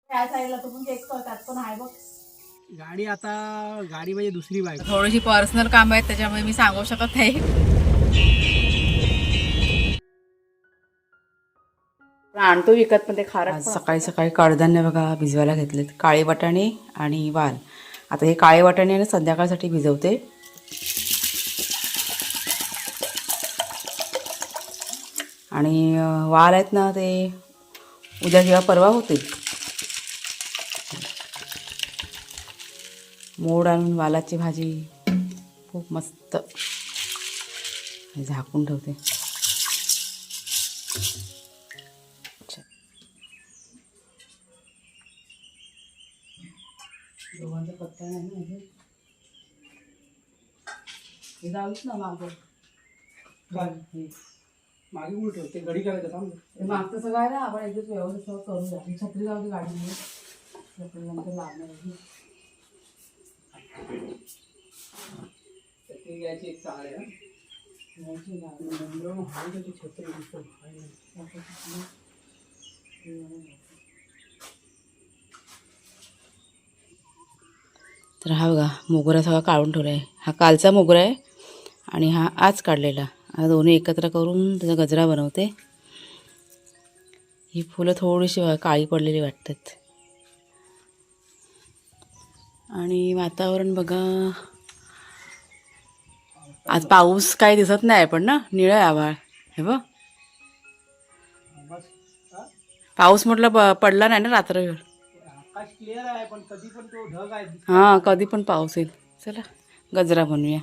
त्या साईडला तो पण चेक कर, त्यात पण आहे बघ गाडी. आता गाडी म्हणजे दुसरी बाईक. थोडीशी पर्सनल काम आहेत त्याच्यामुळे मी सांगू शकत नाही. आणतो विकत पण ते खारट. सकाळी सकाळी कडधान्य बघा भिजवायला घेतलेत. काळे वाटाणे आणि वाल. आता हे काळे वाटाणे आणि संध्याकाळसाठी भिजवते. आणि वाल आहेत ना ते उद्या किंवा परवा होतील. मोड आणून वालाची भाजी खूप मस्त झाकून ठेवते. दोघांचा पत्ता नाही ना अजून. हे जाऊच ना मागं मागे उलट ते गडी करायचं काम. मागचं सगळं आहे ना, आपण एकच व्यवस्थित सगळं करून द्या. छत्री जाऊ दे गाडीमध्ये, छत्री नंतर लागणार आहे. छत्री घ्यायची एक चांगली आहे. छत्री तर हा बघा मोगरा सगळा काढून ठेवला आहे. हा कालचा मोगरा आहे आणि हा आज काढलेला. आता दोन्ही एकत्र करून त्याचा गजरा बनवते. ही फुलं थोडीशी काळी पडलेली वाटतात. आणि वातावरण बघा, आज पाऊस काही दिसत नाही पण ना, निळं आभाळ हे बघ. पाऊस म्हटलं पडला नाही ना रात्रभर. आकाश क्लिअर आहे पण कधी पण तो ढग आहे. हां कधी पण पाऊस येईल. चला गजरा बनवूया.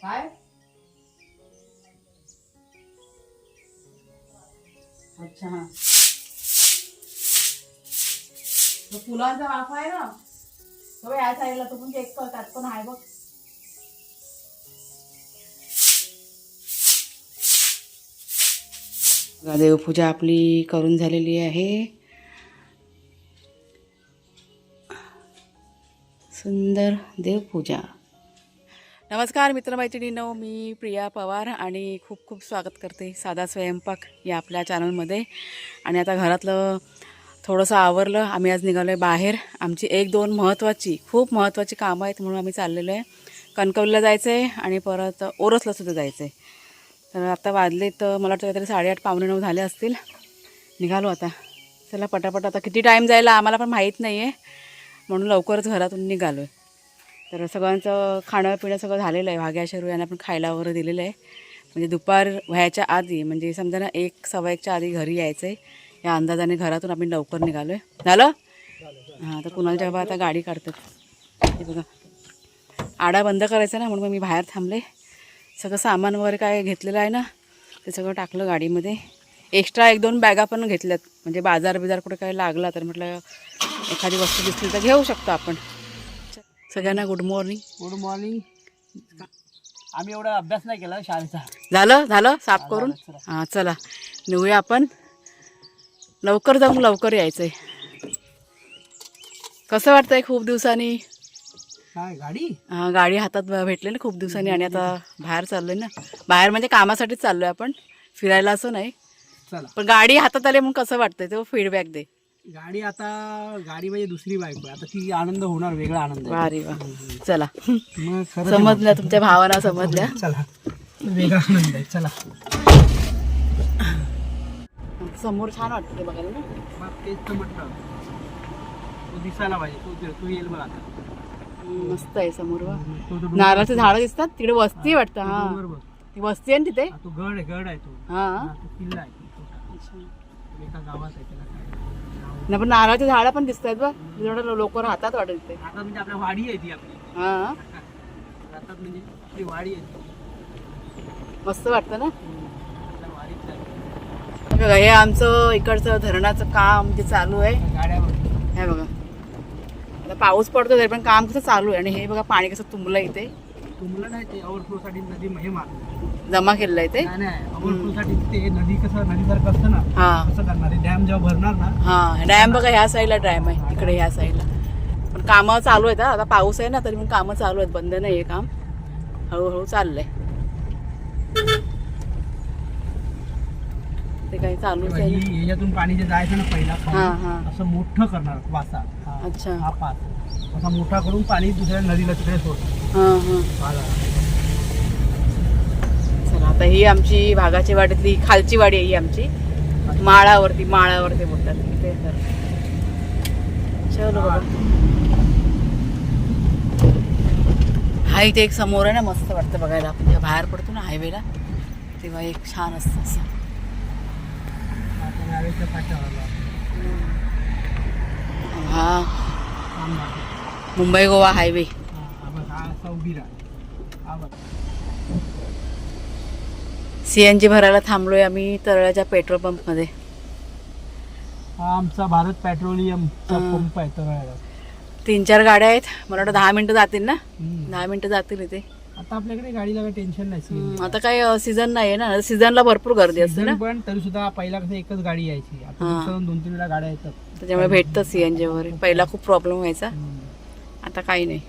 काय अच्छा हा तो फुलांचा वाफ आहे ना, तो या साईडला तो पण चेक कर, त्यात पण आहे बघ. देवपूजा आपली करून झालेली आहे. सुंदर देवपूजा. नमस्कार मित्रमैत्रिणींनो, मी प्रिया पवार आणि खूप खूप स्वागत करते साधा स्वयंपाक या आपल्या चॅनलमध्ये. आणि आता घरातलं थोडंसं आवरलं. आम्ही आज निघालो आहे बाहेर. आमची एक दोन खूप महत्त्वाची कामं आहेत म्हणून आम्ही चाललेलो आहे. कणकवलीला जायचं आहे आणि परत ओरोसलासुद्धा जायचं आहे. तर आता वाजले तर मला वाटतं काहीतरी 8:30 पावणे 9 झाले असतील. निघालो आता. चला पटापट. आता किती टाईम जायला आम्हाला पण माहीत नाही आहे म्हणून लवकरच घरातून निघालो आहे. तर सगळ्यांचं खाणं पिणं सगळं झालेलं आहे. भाग्या शरू यांना पण खायला वगैरे दिलेलं आहे. म्हणजे दुपार व्हायच्या आधी, म्हणजे समजा ना 1 सव्वा 1च्या आधी घरी यायचं आहे या अंदाजाने घरातून आम्ही लवकर निघालो आहे. झालं हां. तर कुणालच्या बाबा आता गाडी काढतात. हे बघा आडा बंद करायचा ना म्हणून मी बाहेर थांबले. सगळं सामान वगैरे काय घेतलेलं आहे ना ते सगळं टाकलं गाडीमध्ये. एक्स्ट्रा 1-2 बॅगा पण घेतल्यात, म्हणजे बाजार कुठे काय लागला तर म्हटलं एखादी वस्तू दिसली तर घेऊ शकतो आपण. सगळ्यांना गुड मॉर्निंग. Good morning. आम्ही एवढा अभ्यास नाही केला शाळेचा. झालं साफ करून. हां चला निघूया आपण. लवकर जाऊन लवकर यायचं आहे. कसं वाटतंय खूप दिवसांनी काय गाडी? हां गाडी हातात भेटले ना खूप दिवसांनी. आणि आता बाहेर चाललोय ना. बाहेर म्हणजे कामासाठीच चाललोय आपण, फिरायला असं नाही. चला पण गाडी हातात आली म्हणून कसं वाटतंय तो फीडबॅक दे. गाडी म्हणजे दुसरी बाईक. आता ती आनंद होणार, वेगळा आनंद. वारी वा. चला मग समजल्या तुमच्या भावना समजल्या. चला वेगळा आनंद आहे. चला समोर छान वाटतं ते बघायला ना. मग तेच तर म्हटलं, तो दिसायला पाहिजे. तो येईल बघ आता. मस्त आहे समोर. नारळाचे झाडं दिसतात तिकडे. वस्ती वाटतं. हा ती वस्ती आहे ना तिथे. तो गड आहे तो. हा तो किल्ला आहे. एका गावात आहे त्याला. नाही पण नारळाची झाडं पण दिसत आहेत बघ. जेवढं लोक राहतात वाटेल ते. आता म्हणजे आपल्या वाडी आहे ती आपली. हा राहतात म्हणजे आपली वाडी आहे. मस्त वाटतं ना. आपल्या वाडीत बघा हे आमचं इकडचं धरणाचं काम जे चालू आहे. गाड्यावर हे बघा आता पाऊस पडतो तरी पण काम कसं चालू आहे. आणि हे बघा पाणी कसं तुंबलं इथे. तुंबलं नाही, ते ओव्हरफ्लो साठी नदी जमा केलेलं आहे ते. ओव्हरफ्लो साठी ते नदी कसं नदीसारखं असतं ना. हा कसं करणार? डॅम जेव्हा भरणार ना. हा डॅम बघा ह्या साईडला डॅम आहे, इकडे ह्या साईडला. पण कामं चालू आहेत. आता पाऊस आहे ना तरी पण कामं चालू आहेत, बंद नाही आहे काम. हळूहळू चाललंय. काय चालूच आहे ना. याच्यातून पाणी जे जायचं ना पहिला हां हां. असं मोठं करणार वासा हा अच्छा. हा पाच असा मोठा करून पाणी दुसऱ्या नदीला तिकडे सोडणार. हां हां. चला आता ही आमची भागाची वाडीतली खालची वाडी आहे ही आमची. माळावरती बोलतात इथे तर. चलो बाबा. हा इथे एक समोर आहे ना, मस्त वाटतं बघायला. आपण जेव्हा बाहेर पडतो ना हायवेला तेव्हा एक छान असतं असं. हा मुंबई गोवा हायवे. CNG भरायला थांबलोय आम्ही तरळाच्या पेट्रोल पंपमध्ये. हा आमचा भारत पेट्रोलियमचा हां. पंप आहे तरळ्याला. 3-4 गाड्या आहेत. मला वाटतं 10 मिनिटं जातील ना. 10 मिनिटं जातील इथे. आता आपल्याकडे गाडीला काही टेन्शन नाही. आता काय सीझन नाही आहे ना, सीझनला भरपूर गर्दी असते ना, पण तरी सुद्धा पहिला कसं एकच गाडी यायची. आता हां. दिवसातून 2-3 वेळा गाड्या येतात. त्याच्यामुळे भेटतं CNG वगैरे. पहिला खूप प्रॉब्लेम व्हायचा, आता काही नाही.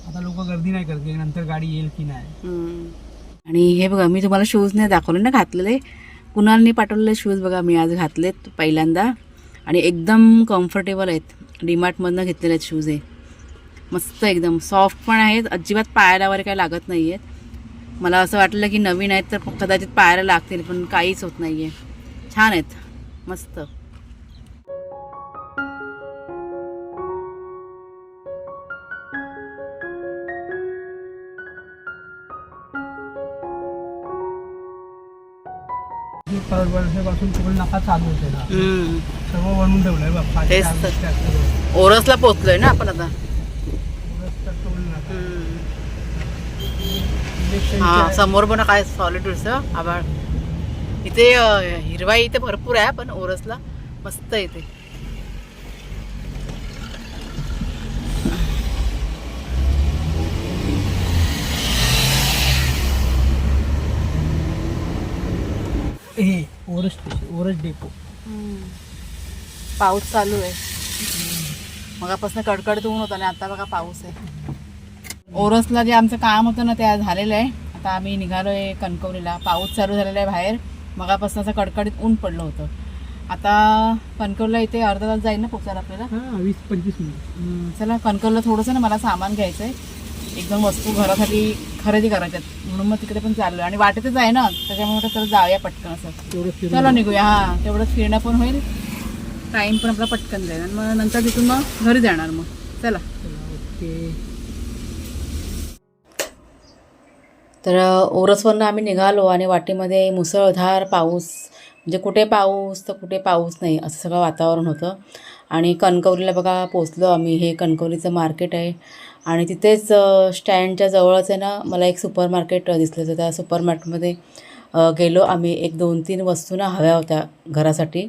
आता लोक गर्दी नाही करते नंतर गाडी येईल की नाही. आणि हे बघा, मी तुम्हाला शूज नाही दाखवले ना घातलेले. कुणालनी पाठवलेले शूज बघा मी आज घातलेत पहिल्यांदा आणि एकदम कम्फर्टेबल आहेत. डीमार्टमधनं घेतलेले आहेत शूज. हे मस्त एकदम सॉफ्ट पण आहेत, अजिबात पायाला वगैरे काही लागत नाही आहेत. मला असं वाटलं की नवीन आहेत तर कदाचित पायाला लागतील, पण काहीच होत नाही आहे. छान आहेत, मस्त. परत वर्षापासून पूर्ण नका चालू होते ना, सर्व बनवून ठेवलंय बाप्पा. तेच तर. ओरसला पोचलोय ना आपण आता. हा समोर पण काय सॉलिड्स आभाळ. इथे हिरवाई इथे भरपूर आहे, पण ओरसला मस्त इथे. हे ओरस डेपो. पाऊस चालू आहे. मगापासून कडकडत ऊन होतं आणि आता बघा पाऊस आहे. ओरसला जे आमचं काम होतं ना ते झालेलं आहे. आता आम्ही निघालोय कणकवलीला. पाऊस चालू झालेला आहे बाहेर. मगापासून असं कडकडीत ऊन पडलं होतं. आता कणकवलीला इथे अर्धा तास जाईल ना पोचायला आपल्याला. 20-25 मिनिट. चला कणकवलीला थोडंसं ना मला सामान घ्यायचं आहे. एकदम वस्तू घरासाठी खरेदी करायच्यात, म्हणून मग तिकडे पण चाललो. आणि वाटेतच आहे ना, त्याच्यामुळे तर जाऊया पटकन असं. चला निघूया. हां तेवढंच फिरणं पण होईल, टाईम पण आपला पटकन जाईल आणि मग नंतर तिथून मग घरी जाणार. मग चला. ओके. तर ओरसवरनं आम्ही निघालो आणि वाटेमध्ये मुसळधार पाऊस, म्हणजे कुठे पाऊस तर कुठे पाऊस नाही असं सगळं वातावरण होतं. आणि कणकवलीला बघा पोचलो आम्ही. हे कणकवलीचं मार्केट आहे आणि तिथेच स्टँडच्या जवळच आहे ना मला एक सुपर मार्केट दिसलं होतं. त्या सुपर मार्केटमध्ये गेलो आम्ही. 1-2-3 वस्तू ना हव्या होत्या घरासाठी.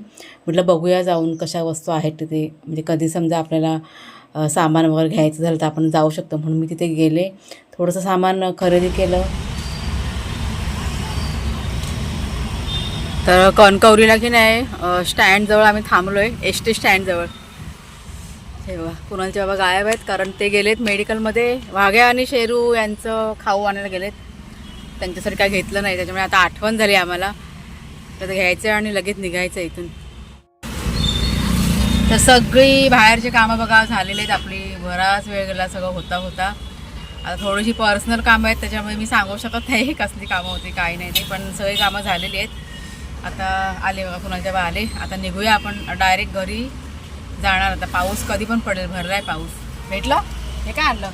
म्हटलं बघूया जाऊन कशा वस्तू आहेत तिथे, म्हणजे कधी समजा आपल्याला सामान वगैरे घ्यायचं झालं तर आपण जाऊ शकतो. म्हणून मी तिथे गेले, थोडंसं सामान खरेदी केलं. तर कणकवलीला की नाही स्टँडजवळ आम्ही थांबलो आहे, ST स्टँडजवळ. हे बघा कुणालचे बाबा गायब आहेत, कारण ते गेलेत मेडिकलमध्ये. वाघ्या आणि शेरू यांचं खाऊ आणायला गेलेत. त्यांच्यासाठी काय घेतलं नाही, त्याच्यामुळे आता आठवण झाली आम्हाला तर घ्यायचं आणि लगेच निघायचं इथून. तर सगळी बाहेरची कामं बघा झालेली आहेत आपली. बराच वेळ गेला सगळं होता. आता थोडीशी पर्सनल कामं आहेत, त्याच्यामुळे मी सांगू शकत नाही कसली कामं होती काय नाही ते, पण सगळी कामं झालेली आहेत. आता आले बघा कुणाच्या बा आले. आता निघूया आपण डायरेक्ट घरी जाणार. आता पाऊस कधी पण पडेल, भरला आहे पाऊस. भेटलं हे काय आणलं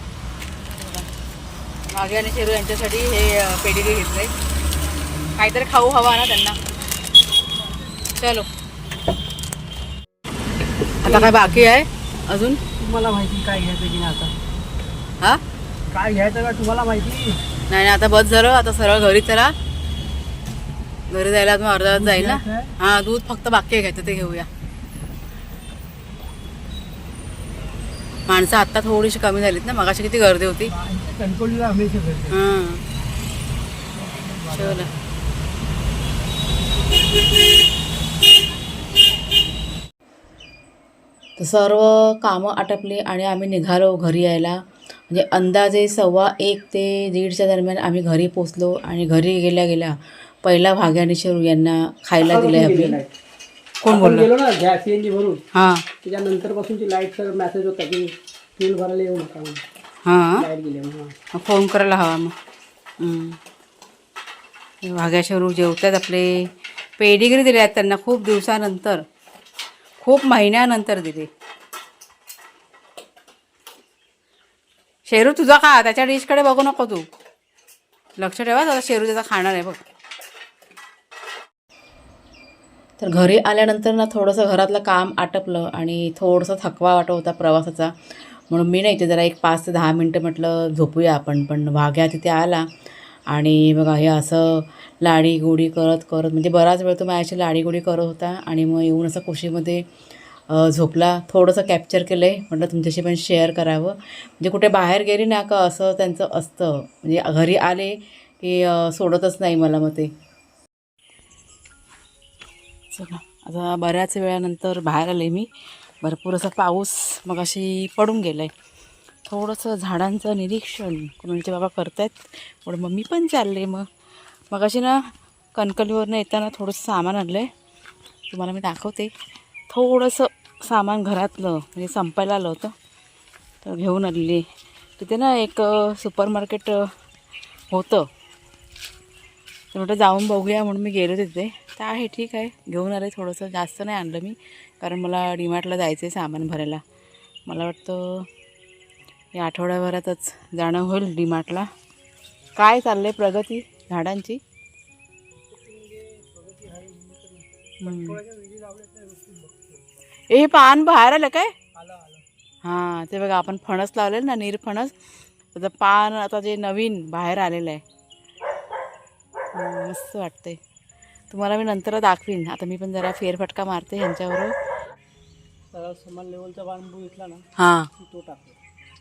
मागे आणि शेरू यांच्यासाठी. हे पेडिग्री घेतले, काहीतरी खाऊ हवा ना त्यांना. चलो आता काय बाकी आहे अजून. तुम्हाला माहिती काय घ्यायचं की नाही आता. हां काय घ्यायचं का तुम्हाला माहिती नाही आता बस झालं. आता सरळ घरी चला. घरी जायला मग अर्धा तास जाईल ना. हां दूध फक्त बाकी आहे घ्यायचं, ते घेऊया. माणसं आत्ता थोडीशी कमी झालीत ना, मगाशी किती गर्दी होती. कणकवलीला हमेशा भेटते. हां चला. तर सर्व कामं आटपली आणि आम्ही निघालो घरी यायला. म्हणजे अंदाजे 1:15 ते 1:30च्या दरम्यान आम्ही घरी पोचलो. आणि घरी गेल्या गेल्या पहिला भाग्य आणि शेरू यांना खायला दिलं आहे आम्ही. कोण आपण बोललं? गेलो ना गॅस सीएनजी भरून, हां त्याच्यानंतर पासूनची लाईटचा मेसेज होता की फ्यूल भरायला येऊ नका म्हणून. हां लाईट गेली म्हणून. मग फोन करायला हवा मग. भाग्या शेरू जेवतात आपले. पेडिग्री दिले आहेत त्यांना खूप दिवसानंतर, खूप महिन्यानंतर दिले. शेरू तुझा खा, त्याच्या डिशकडे बघू नको तू. लक्ष ठेवा, आता शेरू त्याचा खाणार आहे बघ. तर घरी आल्यानंतर ना थोडंसं घरातलं काम आटपलं आणि थोडंसं थकवा वाटत होता प्रवासाचा. म्हणून मी नाही ते जरा एक 5 ते 10 मिनटं म्हटलं झोपूया आपण. पण भाग्या तिथे आला आणि बघा हे असं लाडीगोडी करत करत, म्हणजे बराच वेळ तो माझ्याशी लाडीगोडी करत होता. आणि मग येऊन असं कुशीमध्ये झोपला. थोडंसं कॅप्चर केलं आहे, म्हटलं तुमच्याशी पण शेअर करावं. म्हणजे कुठे बाहेर गेली ना का असं त्यांचं असतं, म्हणजे घरी आले की सोडतच नाही मला. मग ते चला आता बऱ्याच वेळानंतर बाहेर आले मी. भरपूर असा पाऊस मग अशी पडून गेला आहे. थोडंसं झाडांचं निरीक्षण कुणाचे बाबा करत आहेत, पण मग मी पण चालले. मग अशी ना कणकवलीवरनं येताना थोडंसं सामान आणलं आहे, तुम्हाला मी दाखवते. थोडंसं सामान घरातलं म्हणजे संपायला आलं होतं, तर घेऊन आलेली. तिथे ना एक सुपर मार्केट होतं, तर म्हटलं जाऊन बघूया म्हणून मी गेलो तिथे. तर आहे ठीक आहे, घेऊन आले. थोडंसं जास्त नाही आणलं मी, कारण मला डीमार्टला जायचं आहे सामान भरायला. मला वाटतं या आठवड्याभरातच जाणं होईल डीमार्टला. काय चाललं आहे प्रगती झाडांची? हे पान बाहेर आलं काय? हां ते बघा, आपण फणस लावलेलं ना, निरफणस, त्याचं पान आता जे नवीन बाहेर आलेलं आहे. मस्त वाटते. तुम्हाला मी नंतर दाखवीन. आता मी पण जरा फेरफटका मारते ह्यांच्यावर. तर समान लेवलचा बांबू घेतला ना, हां तो टाकतो.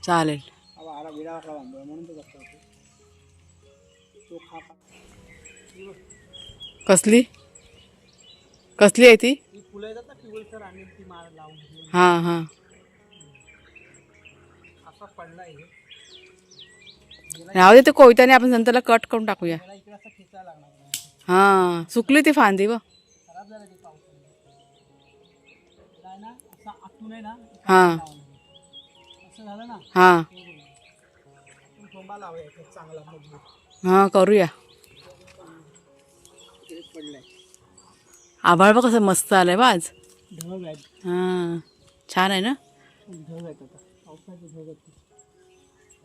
चालेल. आरा विडा वाटला बांबू आहे, म्हणून तो जास्त होतो. तो खा. कसली कसली आहे ती? ही फुलं येतात ना पिवळसर, आणि ती मार लावून हां हां असा पडला आहे. राहू दे, ते कोयत्याने आपण नंतरला कट करून टाकूया. त्याला इकडे असं खेचायला लागणार नाही. हां सुकली ती फांदी व. खराब झालं ते पावसाने. काय ना असं आतून आहे ना, हां असं झालं ना, हां ठोंबा लावूया चांगला मजबूत. हां करूया. पडलाय. आभाळ बघ कसं मस्त आलंय बा आज. ढग आहेत. हां छान आहे ना. ढग आहेत आता, पावसाचे ढग आहेत.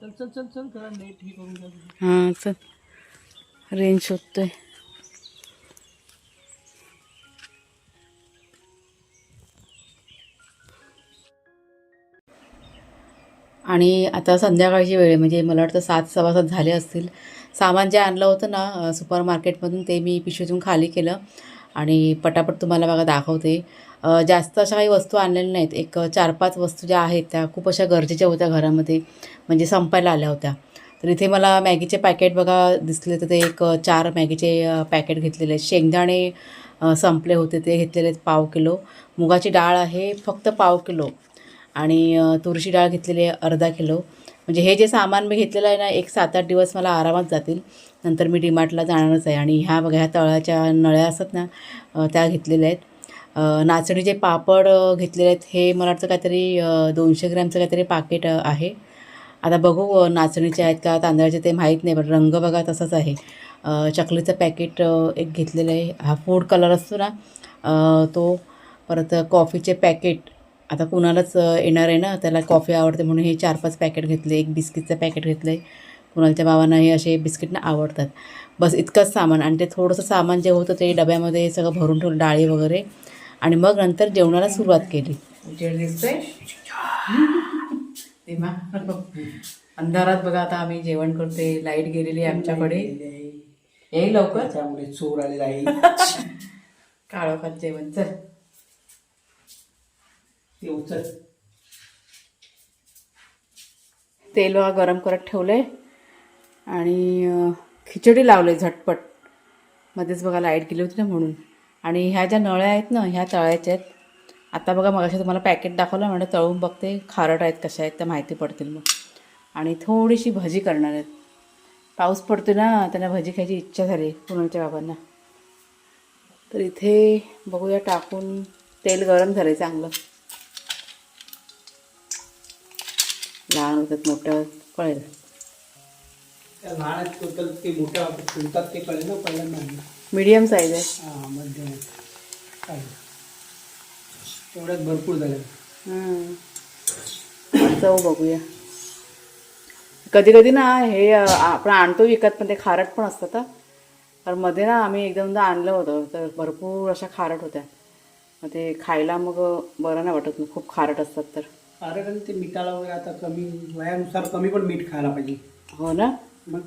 चल चल चल चल, खरं नेट हे करून घ्या. हां चल, रेंज शोधतोय. आणि आता संध्याकाळची वेळ आहे, म्हणजे मला वाटतं 7:15 झाले असतील. सामान जे आणलं होतं ना सुपर मार्केटमधून, ते मी पिशवीतून खाली केलं आणि पटापट तुम्हाला बघा दाखवते. जास्त अशा काही वस्तू आणलेल्या नाहीत. एक 4-5 वस्तू ज्या आहेत त्या खूप अशा गरजेच्या होत्या घरामध्ये, म्हणजे संपायला आल्या होत्या. तर इथे मला मॅगीचे पॅकेट बघा दिसले, तर ते एक 4 मॅगीचे पॅकेट घेतलेले आहेत. शेंगदाणे संपले होते, ते घेतलेले आहेत 1/2 किलो. मुगाची डाळ आहे फक्त 1/2 किलो. आणि तुरीची डाळ घेतलेली आहे 1/2 किलो. म्हणजे हे जे सामान मी घेतलेलं आहे ना, एक 7-8 दिवस मला आरामात जातील. नंतर मी डीमार्टला जाणारच आहे. आणि ह्या बघा, ह्या तळ्याच्या नळ्या असतात ना, त्या घेतलेल्या आहेत. नाचणीचे पापड घेतलेले आहेत. हे मला वाटतं काहीतरी 200 ग्रॅमचं काहीतरी पाकिट आहे. आता बघू नाचणीचे आहेत का तांदळाचे ते माहीत नाही, पण रंग बघा तसाच आहे. चकलीचं पॅकेट एक घेतलेलं आहे. हा फूड कलर असतो ना तो. परत कॉफीचे पॅकेट, आता कुणालाच येणार आहे ना, त्याला कॉफी आवडते म्हणून हे 4-5 पॅकेट घेतले. एक बिस्किटचं पॅकेट घेतलं आहे. कुणालच्या बाबांना हे असे बिस्किटना आवडतात. बस इतकंच सामान. आणि ते थोडंसं सामान जे होतं ते डब्यामध्ये सगळं भरून ठेवलं, डाळी वगैरे. आणि मग नंतर जेवणाला सुरुवात केली. उजेड दिसतोय अंधारात बघा. आता आम्ही जेवण करते. लाईट गेलेली आहे आमच्याकडे. येईल लवकर, त्यामुळे चोर आलेला आहे. काळोखात जेवण. चल उचल. तेल गरम करत ठेवलंय आणि खिचडी लावले झटपट. मध्येच बघा लाईट गेली होती ना म्हणून. आणि ह्या ज्या नळ्या आहेत ना, ह्या तळायच्या आहेत. आता बघा मगाशी तुम्हाला पॅकेट दाखवलं, म्हणजे तळून बघते खारट आहेत कशा आहेत त्या माहिती पडतील मग. आणि थोडीशी भजी करणार आहेत. पाऊस पडतो ना, त्यांना भजी खायची इच्छा झाली कुणालच्या बाबांना. तर इथे बघूया टाकून, तेल गरम झालं आहे चांगलं. लहान होतात मोठ्या कळेल. त्या लहान आहेत टोटल ते मोठ्या फुलतात ते कळेल ना पहिल्यांदा. मीडियम साईज आहे. हां मध्यम आहेत. चालेल तेवढ्यात भरपूर झालं. चव बघूया. कधी कधी ना हे आपण आणतो विकत पण ते खारट पण असतात. तर मध्ये ना आम्ही एकदमदा आणलं होतं तर भरपूर अशा खारट होत्या. मग ते खायला मग बरं नाही वाटत, मग खूप खारट असतात. तर कारण ते मिठाला वगैरे आता कमी वयानुसार कमी पण मीठ खायला पाहिजे. हो ना, मग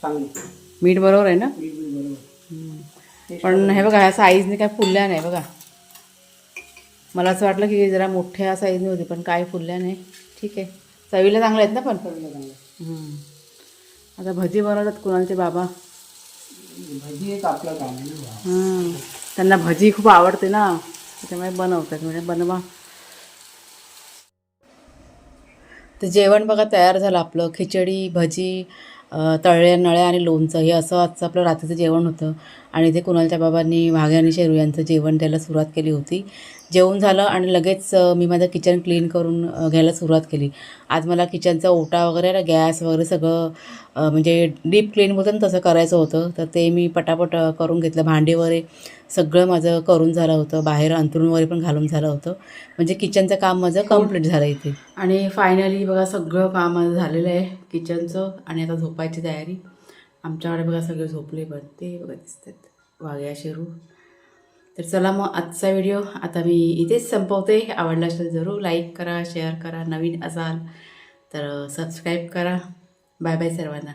चांगलं मीठ बरोबर आहे ना. मीठ बरोबर. पण हे बघा ह्या साईजने काय फुलल्या नाही बघा. मला असं वाटलं की जरा मोठ्या साईजने होती पण काय फुलल्या नाही. ठीक आहे, चवीला चांगल्या आहेत ना. पण आता भजी बनवतात कुणालचे बाबा. भजी एक आपलं काम आहे ना. त्यांना भजी खूप आवडते ना, त्याच्यामुळे बनवतात. म्हणजे बनवा. तर जेवण बघा तयार झालं आपलं. खिचडी, भजी, तळल्या नळ्या आणि लोणचं, हे असं आजचं आपलं रात्रीचं जेवण होतं. आणि ते कुणालच्या बाबांनी वाघे आणि शेरू यांचं जेवण द्यायला सुरुवात केली होती. जेवण झालं आणि लगेच मी माझं किचन क्लीन करून घ्यायला सुरुवात केली. आज मला किचनचा ओटा वगैरे ना, गॅस वगैरे सगळं म्हणजे डीप क्लीन होतं ना, तसं करायचं होतं. तर ते मी पटापट करून घेतलं. भांडी वगैरे सगळं माझं करून झालं होतं. बाहेर अंथरूण वगैरे पण घालून झालं होतं. म्हणजे किचनचं काम माझं कंप्लीट झालं इथे. आणि फायनली बघा सगळं काम माझं झालेलं आहे किचनचं. आणि आता झोपायची तयारी. आमच्याकडे बघा सगळे झोपले पण ते बघा दिसतात वाघ्या शेरू. तर चला मग आजचा व्हिडिओ आता मी इथेच संपवते. आवडला असेल जरूर लाईक करा, शेअर करा. नवीन असाल तर सबस्क्राईब करा. बाय बाय सर्वांना.